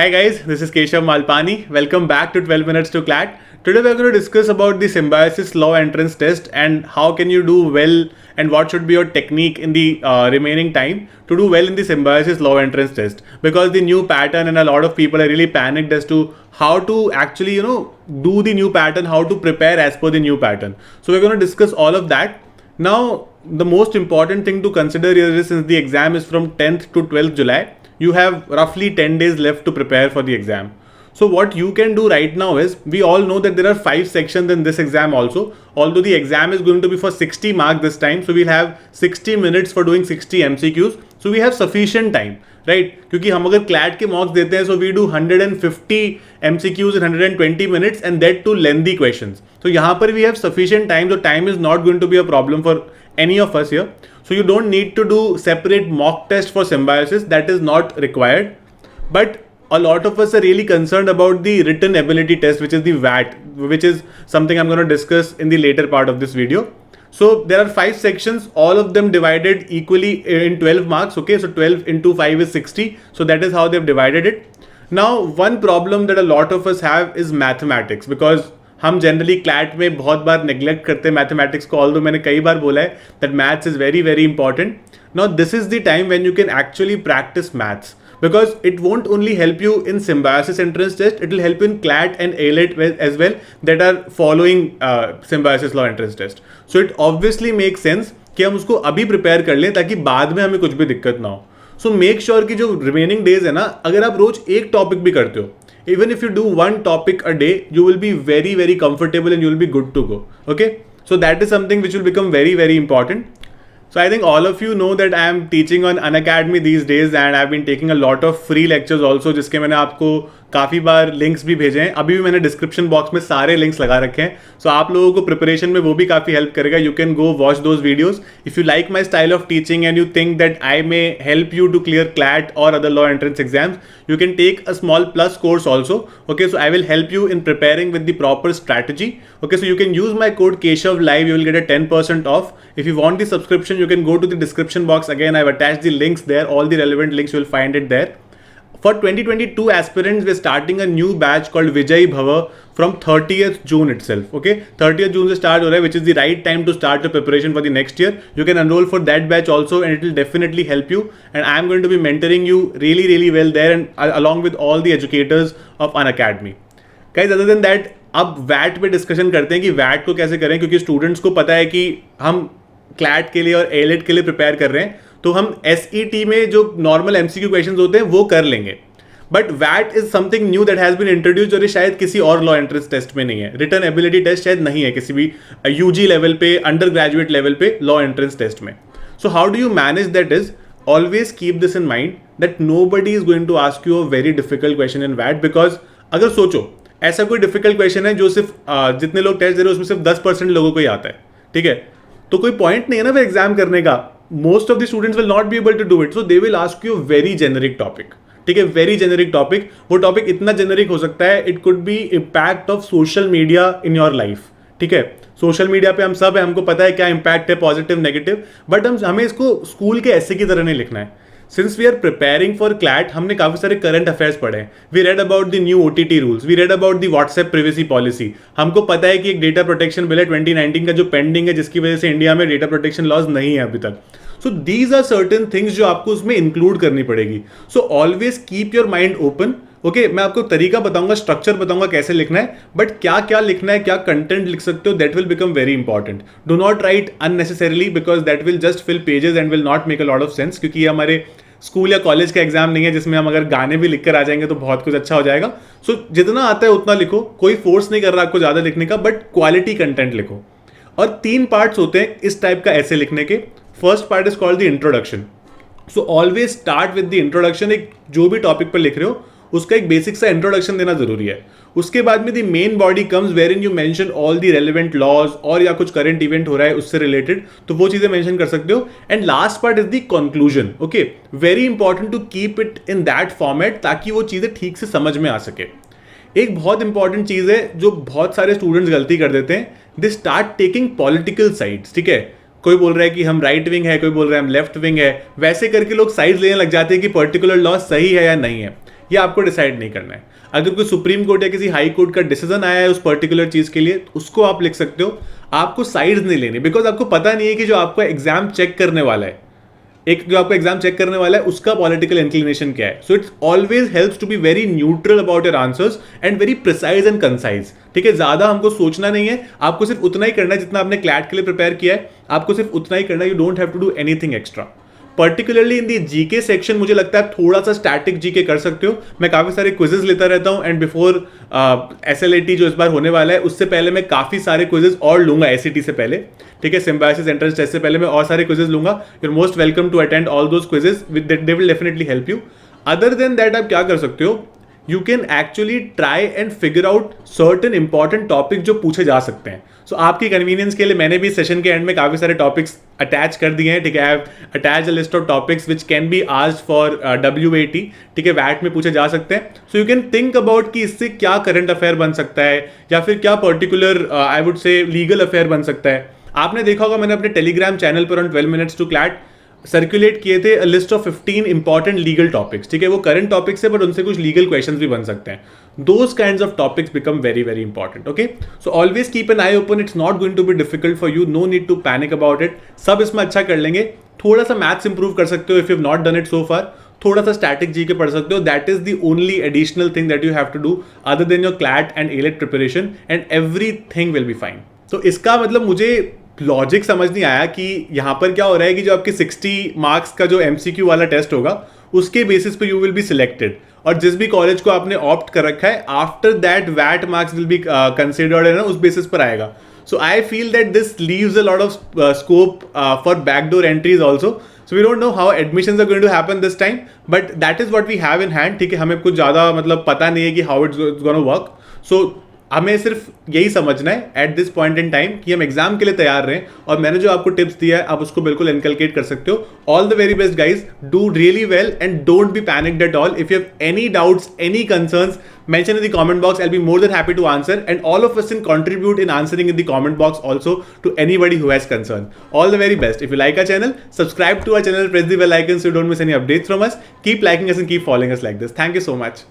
Hi guys, this is Keshav Malpani. Welcome back to 12 Minutes to CLAT. Today we are going to discuss about the symbiosis law entrance test and how can you do well and what should be your technique in the remaining time to do well in the symbiosis law entrance test. Because the new pattern and a lot of people are really panicked as to how to actually do the new pattern, how to prepare as per the new pattern. So we're going to discuss all of that. Now the most important thing to consider here is since the exam is from 10th to 12th July, you have roughly 10 days left to prepare for the exam. So what you can do right now is, we all know that there are 5 sections in this exam also, although the exam is going to be for 60 marks this time. So we'll have 60 minutes for doing 60 MCQs. So we have sufficient time, right? क्योंकि हम अगर CLAT के marks देते हैं, so we do 150 MCQs in 120 minutes and that too lengthy questions. So यहाँ पर we have sufficient time, so time is not going to be a problem for any of us here. So you don't need to do separate mock test for symbiosis, that is not required. But a lot of us are really concerned about the written ability test, which is the VAT, which is something I'm going to discuss in the later part of this video. So there are 5 sections, all of them divided equally in 12 marks. Okay, so 12 into 5 is 60. So that is how they've divided it. Now, one problem that a lot of us have is mathematics, because हम generally CLAT में बहुत बार neglect करते हैं mathematics को, although मैंने कई बार बोला है that maths is very very important. Now this is the time when you can actually practice maths, because it won't only help you in symbiosis entrance test, it will help you in CLAT and AILET as well that are following symbiosis law entrance test. So it obviously makes sense कि हम उसको अभी prepare कर लें ताकि बाद में हमें कुछ भी दिक्कत ना हो. सो मेक श्योर कि जो रिमेनिंग डेज है ना, अगर आप रोज एक टॉपिक भी करते हो, even if you do one topic a day, you will be very very comfortable and you will be good to go. Okay, so that is something which will become very very important. So I think all of you know that I am teaching on Unacademy these days and I've been taking a lot of free lectures also, जिसके मैंने आपको काफ़ी बार links भी भेजे हैं. अभी भी मैंने डिस्क्रिप्शन बॉक्स में सारे लिंक्स लगा रखे हैं. सो आप लोगों को प्रिपरेशन में वो भी काफ़ी हेल्प करेगा. You can go watch those videos. If you like my style of teaching and you think that I may help you to clear CLAT और other law entrance exams, you can take a small plus course also. Okay, so I will help you in preparing with the proper strategy. Okay, so you can use my code Keshav Live, you will get a 10% off. If you want the subscription, you can go to the description box. Again, I've attached the links there, all the relevant links, you will find it there. For 2022 aspirants, we're starting a new batch called Vijay Bhava from 30th June itself. Okay, 30th June से start हो रहा है, which is the right time to start the preparation for the next year. You can enroll for that batch also and it will definitely help you. And I'm going to be mentoring you really really well there and along with all the educators of Unacademy. Guys, other than that, अब VAT पे discussion करते हैं कि VAT को कैसे करें, क्योंकि students को पता है कि हम CLAT के लिए और AILET के लिए प्रिपेयर कर रहे हैं, तो हम SET में जो नॉर्मल MCQ क्वेश्चंस होते हैं वो कर लेंगे. बट वैट is something new that has been introduced और ये शायद किसी और लॉ एंट्रेंस टेस्ट में नहीं है. रिटन एबिलिटी टेस्ट शायद नहीं है किसी भी UG लेवल पे, अंडर ग्रेजुएट लेवल पे लॉ एंट्रेंस टेस्ट में. So how do you manage that is, always keep this in mind that nobody is going to ask you a very difficult question in वैट. Because अगर सोचो ऐसा कोई difficult question है जो सिर्फ जितने लोग टेस्ट दे रहे हैं उसमें सिर्फ 10% लोगों को ही आता है, ठीक है, तो कोई पॉइंट नहीं है ना फिर एग्जाम करने का. Most of the students will not be able to do it, so they will ask you very generic topic. ठीक है, वेरी जेनरिक टॉपिक. वो टॉपिक इतना जेनरिक हो सकता है, it could be impact of social media in your life. ठीक है, social media पे हम सब है, हमको पता है क्या इम्पैक्ट है, पॉजिटिव नेगेटिव, बट हमें इसको स्कूल के ऐसे की तरह नहीं लिखना है. Since we are preparing for CLAT, हमने काफी सारे करंट अफेयर्स पढ़े हैं. We read about the new OTT rules, we read about the WhatsApp privacy policy. हमको पता है कि एक डेटा प्रोटेक्शन बिल है 2019 का जो पेंडिंग है, जिसकी वजह से इंडिया में डेटा प्रोटेक्शन लॉज नहीं है अभी तक. So these are certain things जो आपको उसमें इंक्लूड करनी पड़ेगी. So always keep your mind open. Okay, मैं आपको तरीका बताऊंगा, स्ट्रक्चर बताऊंगा कैसे लिखना है, बट क्या क्या लिखना है, क्या कंटेंट लिख सकते हो, that will become very important. Do not write unnecessarily because that will just fill pages and will not make a lot of sense. क्योंकि ये हमारे स्कूल या कॉलेज का एग्जाम नहीं है जिसमें हम अगर गाने भी लिख कर आ जाएंगे तो बहुत कुछ अच्छा हो जाएगा. सो जितना आता है उतना लिखो, कोई फोर्स नहीं कर रहा आपको ज्यादा लिखने का, बट क्वालिटी कंटेंट लिखो. और 3 पार्ट्स होते हैं इस टाइप का ऐसे लिखने के. First part is called the introduction. So always start with the introduction. एक जो भी टॉपिक पर लिख रहे हो उसका एक बेसिक सा इंट्रोडक्शन देना जरूरी है. उसके बाद में the main body comes where in you mention all the relevant laws, और या कुछ करंट इवेंट हो रहा है उससे रिलेटेड तो वो चीजें मेंशन कर सकते हो. And last part is the conclusion. Okay, very important to keep it in that format ताकि वो चीजें ठीक से समझ में आ सके. एक बहुत इंपॉर्टेंट चीज है जो बहुत सारे स्टूडेंट्स गलती कर देते हैं, they start taking political sides. ठीक है, कोई बोल रहा है कि हम राइट विंग है, कोई बोल रहा है हम लेफ्ट विंग है, वैसे करके लोग साइड्स लेने लग जाते हैं कि पर्टिकुलर लॉ सही है या नहीं है. ये आपको डिसाइड नहीं करना है। अगर कोई सुप्रीम कोर्ट या किसी हाई कोर्ट का डिसीजन आया है उस पर्टिकुलर चीज के लिए, तो उसको आप लिख सकते हो। आपको साइड्स नहीं लेनी, बिकॉज आपको पता नहीं है कि जो आपका एग्जाम चेक करने वाला है, एक जो आपका एग्जाम चेक करने वाला है, उसका पॉलिटिकल इंक्लिनेशन क्या है। So it's always helps to be very neutral about your answers and very precise and concise. ठीक है, ज्यादा हमको सोचना नहीं है, आपको सिर्फ उतना ही करना है जितना आपने क्लैट के लिए प्रिपेयर किया है, आपको सिर्फ उतना ही करना है। You don't have to do anything extra. Particularly in the GK section मुझे लगता है थोड़ा सा स्टैटिक जीके कर सकते हो। मैं काफी सारे क्विजेस लेता रहता हूं, एंड बिफोर SLAT जो इस बार होने वाला है, उससे पहले मैं काफी सारे क्विजेस और लूंगा SAT से पहले। ठीक है, सिम्बायोसिस एंट्रेंस टेस्ट से पहले मैं और सारे क्विजेस लूंगा। You are most welcome to attend all those quizzes, they will definitely help you. Other than that आप क्या कर सकते हो, you can actually try and figure out certain important topic जो पूछे जा सकते हैं। सो आपकी कन्वीनियंस के लिए मैंने भी सेशन के एंड में काफी सारे टॉपिक्स अटैच कर दिए हैं। ठीक है, I have attach a list of topics which can be asked for WAT। ठीक है, वैट में पूछे जा सकते हैं। So you can think about कि इससे क्या करंट अफेयर बन सकता है, या फिर क्या particular I would say legal affair बन सकता है। आपने देखा होगा मैंने अपने टेलीग्राम चैनल पर on 12 minutes to CLAT circulate किए थे a list of 15 important legal topics. ठीक है, वो करंट टॉपिक्स है बट उनसे कुछ लीगल क्वेश्चंस भी बन सकते हैं। Those kinds of topics become very very important. Okay, so always keep an eye open, it's not going to be difficult for you, no need to panic about it. सब इसमें अच्छा कर लेंगे। थोड़ा सा मैथ्स इंप्रूव कर सकते हो if you have not done it so far. थोड़ा सा स्टैटिक जीके पढ़ सकते हो, that is the only additional thing that you have to do other than your CLAT and ALET preparation, and everything will be fine. तो इसका मतलब मुझे logic समझ नहीं आया कि यहाँ पर क्या हो रहा है कि जो आपके 60 मार्क्स का जो MCQ वाला टेस्ट होगा, उसके बेसिस पे यू विल बी सिलेक्टेड, और जिस भी कॉलेज को आपने ऑप्ट कर रखा है आफ्टर दैट वैट मार्क्स विल बी कंसिडर्ड, है ना, उस बेसिस पर आएगा। So I feel that this leaves a lot of scope for backdoor entries also. So we don't know how admissions are going to happen this time, but that is what we have in hand. ठीक है, हमें कुछ ज़्यादा मतलब पता नहीं है कि how it's going to work. So हमें सिर्फ यही समझना है at this point in time कि हम एग्जाम के लिए तैयार रहें, और मैंने जो आपको टिप्स दिया है आप उसको बिल्कुल इनकलकेट कर सकते हो। All the very best guys, do really well and don't be panicked at all. If you have any doubts, any concerns, mention in the comment box. I'll be more than happy to answer, and all of us can contribute in answering in the comment box also to anybody who has concern. All the very best. If you like our channel, subscribe to our channel, press the bell icon so you don't miss any updates from us. Keep liking us and keep following us like this. Thank you so much.